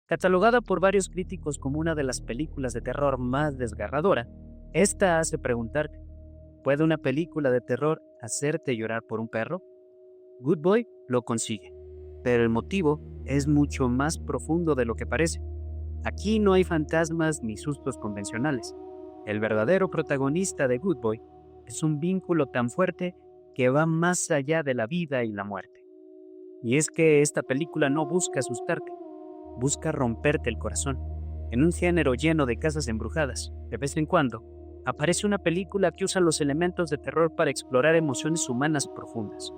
Catalogada por varios críticos como una de las películas de terror más desgarradora, esta hace preguntarte, ¿puede una película de terror hacerte llorar por un perro? Good Boy lo consigue, pero el motivo es mucho más profundo de lo que parece. Aquí no hay fantasmas ni sustos convencionales. El verdadero protagonista de Good Boy es un vínculo tan fuerte que va más allá de la vida y la muerte. Y es que esta película no busca asustarte, busca romperte el corazón. En un género lleno de casas embrujadas, de vez en cuando, aparece una película que usa los elementos de terror para explorar emociones humanas profundas.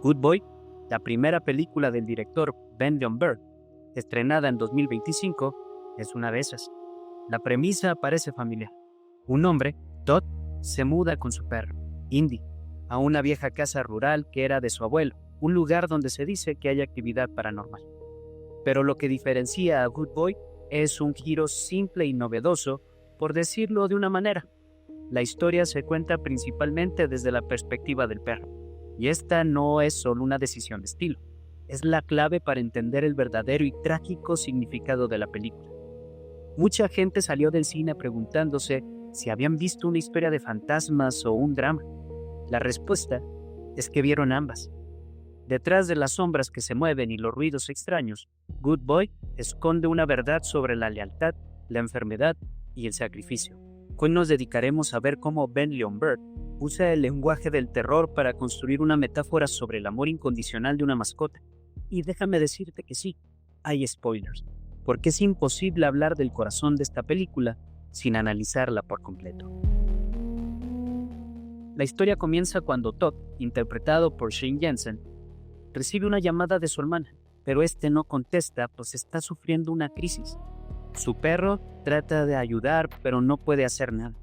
Good Boy, la primera película del director Ben Bird, estrenada en 2025, es una de esas. La premisa parece familiar. Un hombre, Todd, se muda con su perro, Indy, a una vieja casa rural que era de su abuelo, un lugar donde se dice que hay actividad paranormal. Pero lo que diferencia a Good Boy es un giro simple y novedoso, por decirlo de una manera. La historia se cuenta principalmente desde la perspectiva del perro, y esta no es solo una decisión de estilo, es la clave para entender el verdadero y trágico significado de la película. Mucha gente salió del cine preguntándose si habían visto una historia de fantasmas o un drama. La respuesta es que vieron ambas. Detrás de las sombras que se mueven y los ruidos extraños, Good Boy esconde una verdad sobre la lealtad, la enfermedad y el sacrificio. Hoy nos dedicaremos a ver cómo Ben Bird usa el lenguaje del terror para construir una metáfora sobre el amor incondicional de una mascota. Y déjame decirte que sí, hay spoilers, porque es imposible hablar del corazón de esta película sin analizarla por completo. La historia comienza cuando Todd, interpretado por Shane Jensen, recibe una llamada de su hermana, pero este no contesta pues está sufriendo una crisis. Su perro trata de ayudar, pero no puede hacer nada.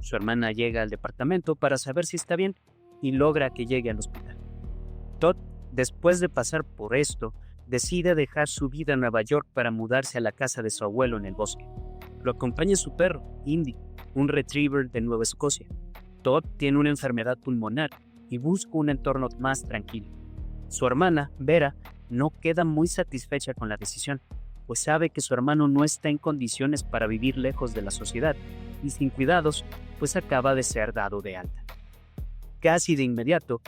Su hermana llega al departamento para saber si está bien y logra que llegue al hospital. Todd, después de pasar por esto, decide dejar su vida en Nueva York para mudarse a la casa de su abuelo en el bosque. Lo acompaña su perro, Indy, un retriever de Nueva Escocia. Todd tiene una enfermedad pulmonar y busca un entorno más tranquilo. Su hermana, Vera, no queda muy satisfecha con la decisión, pues sabe que su hermano no está en condiciones para vivir lejos de la sociedad y sin cuidados, pues acaba de ser dado de alta. Casi de inmediato,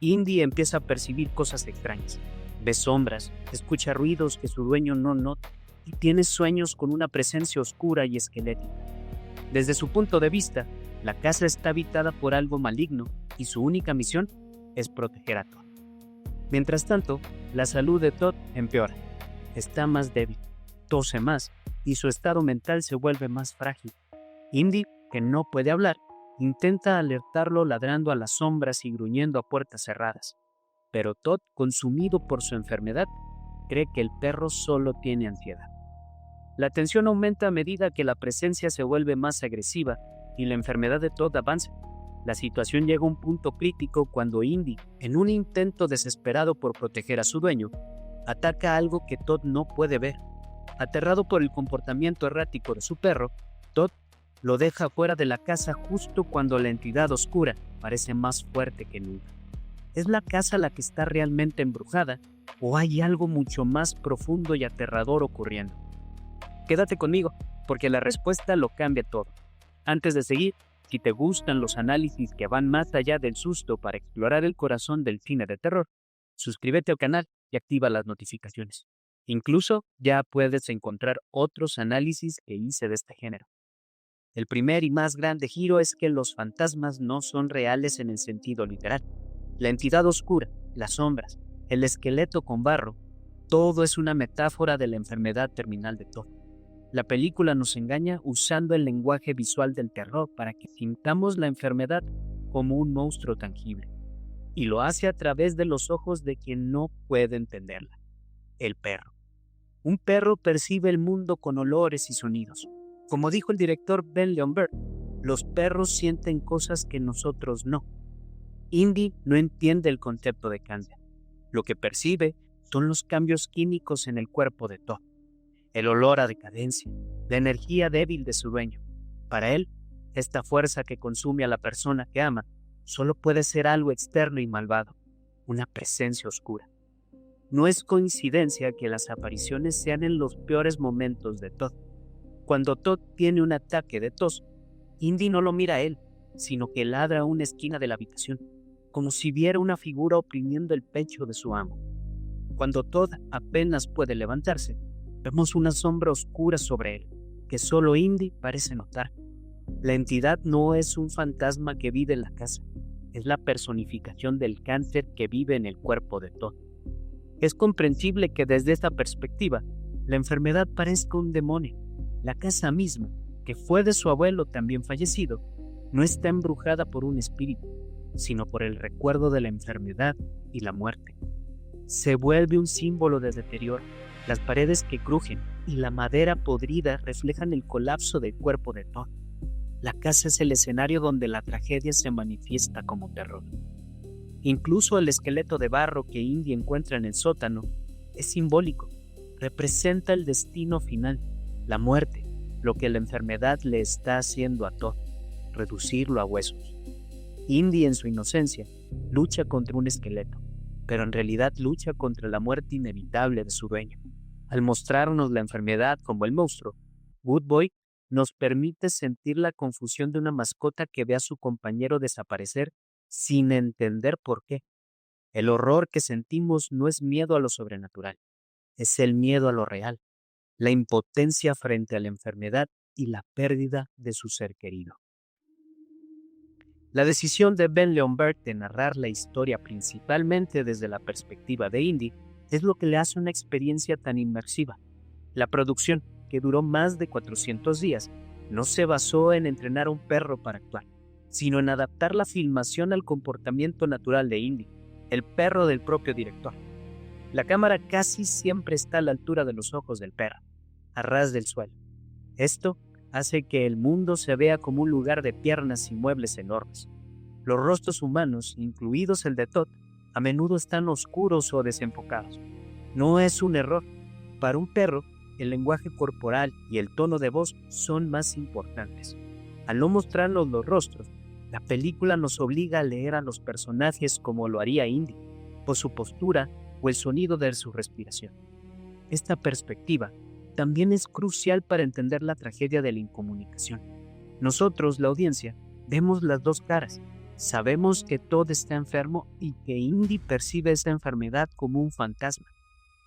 Indy empieza a percibir cosas extrañas. Ve sombras, escucha ruidos que su dueño no nota y tiene sueños con una presencia oscura y esquelética. Desde su punto de vista, la casa está habitada por algo maligno y su única misión es proteger a Todd. Mientras tanto, la salud de Todd empeora. Está más débil, tose más y su estado mental se vuelve más frágil. Indy, que no puede hablar, intenta alertarlo ladrando a las sombras y gruñendo a puertas cerradas. Pero Todd, consumido por su enfermedad, cree que el perro solo tiene ansiedad. La tensión aumenta a medida que la presencia se vuelve más agresiva y la enfermedad de Todd avanza. La situación llega a un punto crítico cuando Indy, en un intento desesperado por proteger a su dueño, ataca algo que Todd no puede ver. Aterrado por el comportamiento errático de su perro, Todd lo deja fuera de la casa justo cuando la entidad oscura parece más fuerte que nunca. ¿Es la casa la que está realmente embrujada o hay algo mucho más profundo y aterrador ocurriendo? Quédate conmigo, porque la respuesta lo cambia todo. Antes de seguir, si te gustan los análisis que van más allá del susto para explorar el corazón del cine de terror, suscríbete al canal y activa las notificaciones. Incluso ya puedes encontrar otros análisis que hice de este género. El primer y más grande giro es que los fantasmas no son reales en el sentido literal. La entidad oscura, las sombras, el esqueleto con barro, todo es una metáfora de la enfermedad terminal de Todd. La película nos engaña usando el lenguaje visual del terror para que sintamos la enfermedad como un monstruo tangible. Y lo hace a través de los ojos de quien no puede entenderla, el perro. Un perro percibe el mundo con olores y sonidos. Como dijo el director Ben Bird, los perros sienten cosas que nosotros no. Indy no entiende el concepto de cáncer. Lo que percibe son los cambios químicos en el cuerpo de Todd. El olor a decadencia, la energía débil de su dueño. Para él, esta fuerza que consume a la persona que ama solo puede ser algo externo y malvado, una presencia oscura. No es coincidencia que las apariciones sean en los peores momentos de Todd. Cuando Todd tiene un ataque de tos, Indy no lo mira a él, sino que ladra a una esquina de la habitación, como si viera una figura oprimiendo el pecho de su amo. Cuando Todd apenas puede levantarse, vemos una sombra oscura sobre él, que solo Indy parece notar. La entidad no es un fantasma que vive en la casa, es la personificación del cáncer que vive en el cuerpo de Todd. Es comprensible que desde esta perspectiva, la enfermedad parezca un demonio. La casa misma, que fue de su abuelo también fallecido, no está embrujada por un espíritu, sino por el recuerdo de la enfermedad y la muerte. Se vuelve un símbolo de deterioro. Las paredes que crujen y la madera podrida reflejan el colapso del cuerpo de Todd. La casa es el escenario donde la tragedia se manifiesta como terror. Incluso el esqueleto de barro que Indy encuentra en el sótano es simbólico. Representa el destino final, la muerte, lo que la enfermedad le está haciendo a Todd, reducirlo a huesos. Indy, en su inocencia, lucha contra un esqueleto, pero en realidad lucha contra la muerte inevitable de su dueño. Al mostrarnos la enfermedad como el monstruo, Woodboy nos permite sentir la confusión de una mascota que ve a su compañero desaparecer sin entender por qué. El horror que sentimos no es miedo a lo sobrenatural, es el miedo a lo real, la impotencia frente a la enfermedad y la pérdida de su ser querido. La decisión de Ben Leonberg de narrar la historia principalmente desde la perspectiva de Indy es lo que le hace una experiencia tan inmersiva. La producción, que duró más de 400 días, no se basó en entrenar a un perro para actuar, sino en adaptar la filmación al comportamiento natural de Indy, el perro del propio director. La cámara casi siempre está a la altura de los ojos del perro, a ras del suelo. Esto hace que el mundo se vea como un lugar de piernas y muebles enormes. Los rostros humanos, incluidos el de Todd, a menudo están oscuros o desenfocados. No es un error. Para un perro, el lenguaje corporal y el tono de voz son más importantes. Al no mostrarnos los rostros, la película nos obliga a leer a los personajes como lo haría Indy, por su postura o el sonido de su respiración. Esta perspectiva también es crucial para entender la tragedia de la incomunicación. Nosotros, la audiencia, vemos las dos caras. Sabemos que Todd está enfermo y que Indy percibe esta enfermedad como un fantasma.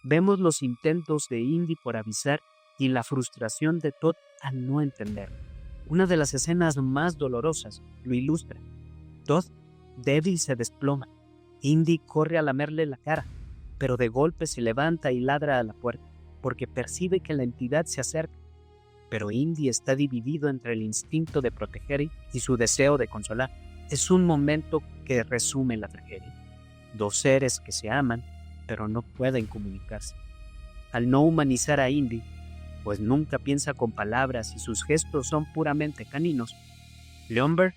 Vemos los intentos de Indy por avisar y la frustración de Todd al no entender. Una de las escenas más dolorosas lo ilustra. Todd, débil, se desploma. Indy corre a lamerle la cara, pero de golpe se levanta y ladra a la puerta, porque percibe que la entidad se acerca. Pero Indy está dividido entre el instinto de proteger y su deseo de consolar. Es un momento que resume la tragedia. Dos seres que se aman, pero no pueden comunicarse. Al no humanizar a Indy, pues nunca piensa con palabras y sus gestos son puramente caninos, Leonberg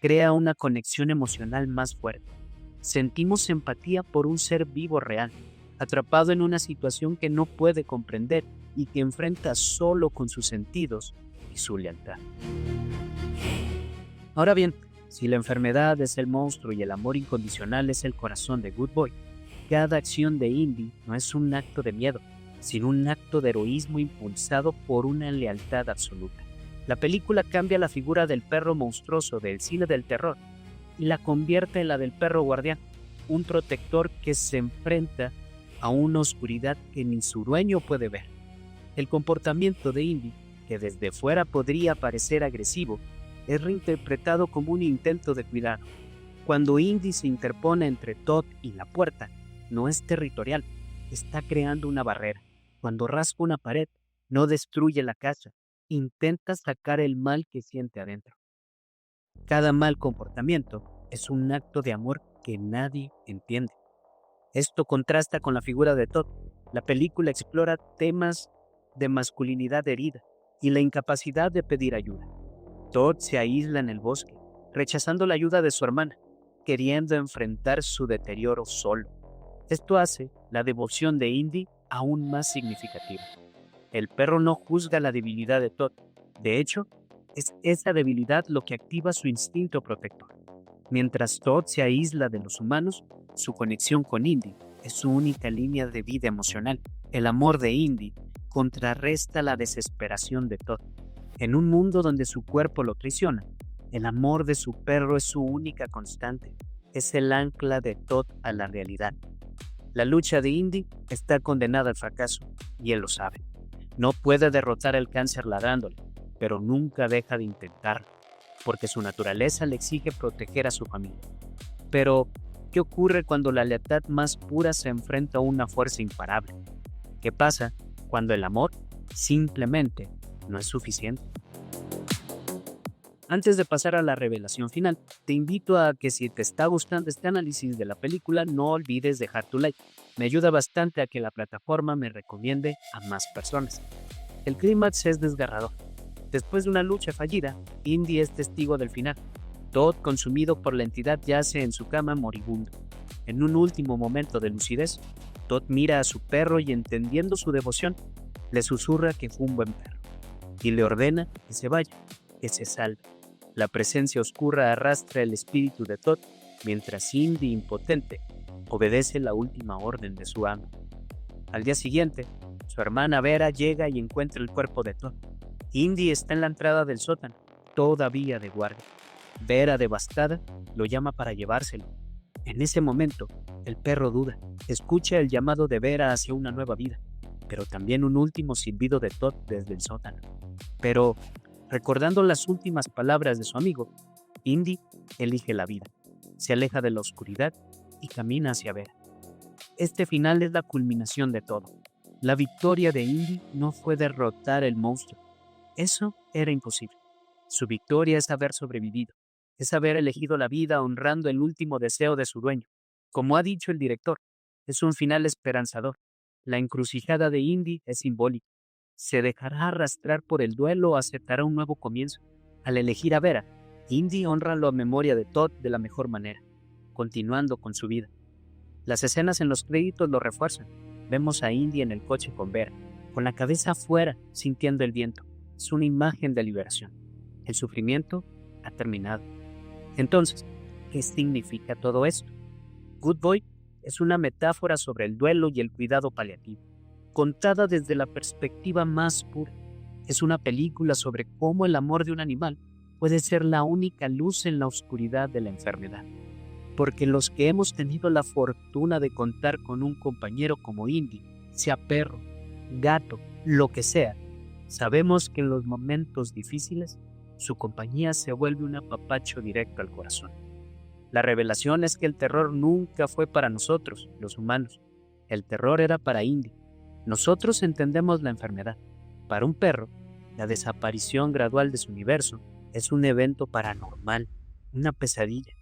crea una conexión emocional más fuerte. Sentimos empatía por un ser vivo real, atrapado en una situación que no puede comprender y que enfrenta solo con sus sentidos y su lealtad. Ahora bien, si la enfermedad es el monstruo y el amor incondicional es el corazón de Woodboy, cada acción de Indy no es un acto de miedo, sino un acto de heroísmo impulsado por una lealtad absoluta. La película cambia la figura del perro monstruoso del cine del terror y la convierte en la del perro guardián, un protector que se enfrenta a una oscuridad que ni su dueño puede ver. El comportamiento de Indy, que desde fuera podría parecer agresivo, es reinterpretado como un intento de cuidado. Cuando Indy se interpone entre Todd y la puerta, no es territorial, está creando una barrera. Cuando rasca una pared, no destruye la casa, intenta sacar el mal que siente adentro. Cada mal comportamiento es un acto de amor que nadie entiende. Esto contrasta con la figura de Todd. La película explora temas de masculinidad herida y la incapacidad de pedir ayuda. Todd se aísla en el bosque, rechazando la ayuda de su hermana, queriendo enfrentar su deterioro solo. Esto hace la devoción de Indy aún más significativa. El perro no juzga la debilidad de Todd. De hecho, es esa debilidad lo que activa su instinto protector. Mientras Todd se aísla de los humanos, su conexión con Indy es su única línea de vida emocional. El amor de Indy contrarresta la desesperación de Todd. En un mundo donde su cuerpo lo traiciona, el amor de su perro es su única constante. Es el ancla de Todd a la realidad. La lucha de Indy está condenada al fracaso, y él lo sabe. No puede derrotar el cáncer ladrándole, pero nunca deja de intentarlo, porque su naturaleza le exige proteger a su familia. Pero, ¿qué ocurre cuando la lealtad más pura se enfrenta a una fuerza imparable? ¿Qué pasa cuando el amor simplemente no es suficiente? Antes de pasar a la revelación final, te invito a que si te está gustando este análisis de la película, no olvides dejar tu like. Me ayuda bastante a que la plataforma me recomiende a más personas. El clímax es desgarrador. Después de una lucha fallida, Indy es testigo del final. Todd, consumido por la entidad, yace en su cama moribundo. En un último momento de lucidez, Todd mira a su perro y, entendiendo su devoción, le susurra que fue un buen perro y le ordena que se vaya, que se salve. La presencia oscura arrastra el espíritu de Todd, mientras Indy, impotente, obedece la última orden de su amo. Al día siguiente, su hermana Vera llega y encuentra el cuerpo de Todd. Indy está en la entrada del sótano, todavía de guardia. Vera, devastada, lo llama para llevárselo. En ese momento, el perro duda, escucha el llamado de Vera hacia una nueva vida, pero también un último silbido de Todd desde el sótano. Pero, recordando las últimas palabras de su amigo, Indy elige la vida, se aleja de la oscuridad y camina hacia Vera. Este final es la culminación de todo. La victoria de Indy no fue derrotar el monstruo. Eso era imposible. Su victoria es haber sobrevivido, es haber elegido la vida honrando el último deseo de su dueño. Como ha dicho el director, es un final esperanzador. La encrucijada de Indy es simbólica. Se dejará arrastrar por el duelo o aceptará un nuevo comienzo. Al elegir a Vera, Indy honra la memoria de Todd de la mejor manera, continuando con su vida. Las escenas en los créditos lo refuerzan. Vemos a Indy en el coche con Vera, con la cabeza afuera, sintiendo el viento. Es una imagen de liberación. El sufrimiento ha terminado. Entonces, ¿qué significa todo esto? Good Boy es una metáfora sobre el duelo y el cuidado paliativo, contada desde la perspectiva más pura. Es una película sobre cómo el amor de un animal puede ser la única luz en la oscuridad de la enfermedad. Porque los que hemos tenido la fortuna de contar con un compañero como Indy, sea perro, gato, lo que sea, sabemos que en los momentos difíciles, su compañía se vuelve un apapacho directo al corazón. La revelación es que el terror nunca fue para nosotros, los humanos. El terror era para Indy. Nosotros entendemos la enfermedad. Para un perro, la desaparición gradual de su universo es un evento paranormal, una pesadilla.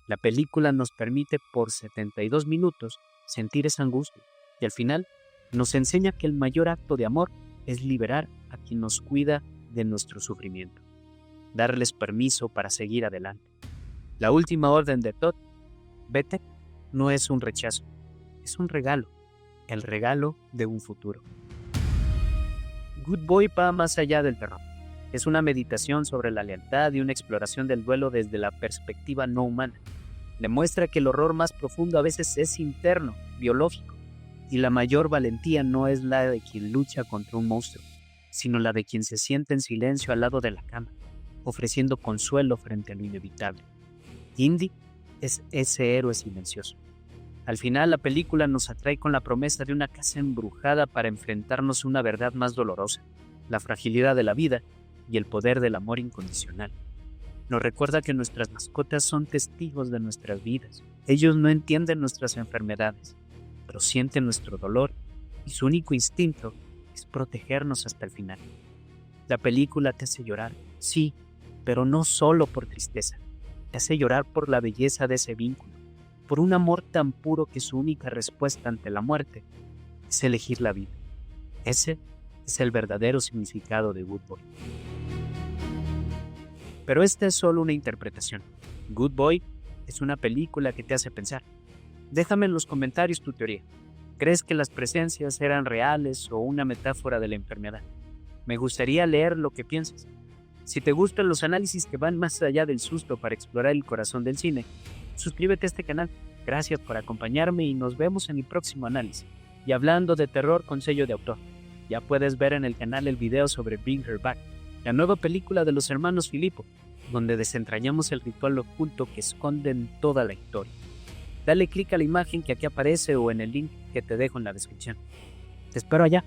La película nos permite por 72 minutos sentir esa angustia y al final nos enseña que el mayor acto de amor es liberar a quien nos cuida de nuestro sufrimiento, darles permiso para seguir adelante. La última orden de Todd, vete, no es un rechazo, es un regalo, el regalo de un futuro. Good Boy va más allá del terror. Es una meditación sobre la lealtad y una exploración del duelo desde la perspectiva no humana. Demuestra que el horror más profundo a veces es interno, biológico, y la mayor valentía no es la de quien lucha contra un monstruo, sino la de quien se siente en silencio al lado de la cama, ofreciendo consuelo frente a lo inevitable. Indy es ese héroe silencioso. Al final, la película nos atrae con la promesa de una casa embrujada para enfrentarnos a una verdad más dolorosa, la fragilidad de la vida y el poder del amor incondicional. Nos recuerda que nuestras mascotas son testigos de nuestras vidas. Ellos no entienden nuestras enfermedades, pero sienten nuestro dolor y su único instinto es protegernos hasta el final. La película te hace llorar, sí, pero no solo por tristeza. Te hace llorar por la belleza de ese vínculo, por un amor tan puro que su única respuesta ante la muerte es elegir la vida. Ese es el verdadero significado de Good Boy. Pero esta es solo una interpretación. Good Boy es una película que te hace pensar. Déjame en los comentarios tu teoría. ¿Crees que las presencias eran reales o una metáfora de la enfermedad? Me gustaría leer lo que piensas. Si te gustan los análisis que van más allá del susto para explorar el corazón del cine, suscríbete a este canal Gracias por acompañarme y nos vemos en mi próximo análisis. Y hablando de terror con sello de autor, ya puedes ver en el canal el video sobre Bring Her Back, la nueva película de los hermanos Filippo, donde desentrañamos el ritual oculto que esconden toda la historia. Dale clic a la imagen que aquí aparece o en el link que te dejo en la descripción. Te espero allá.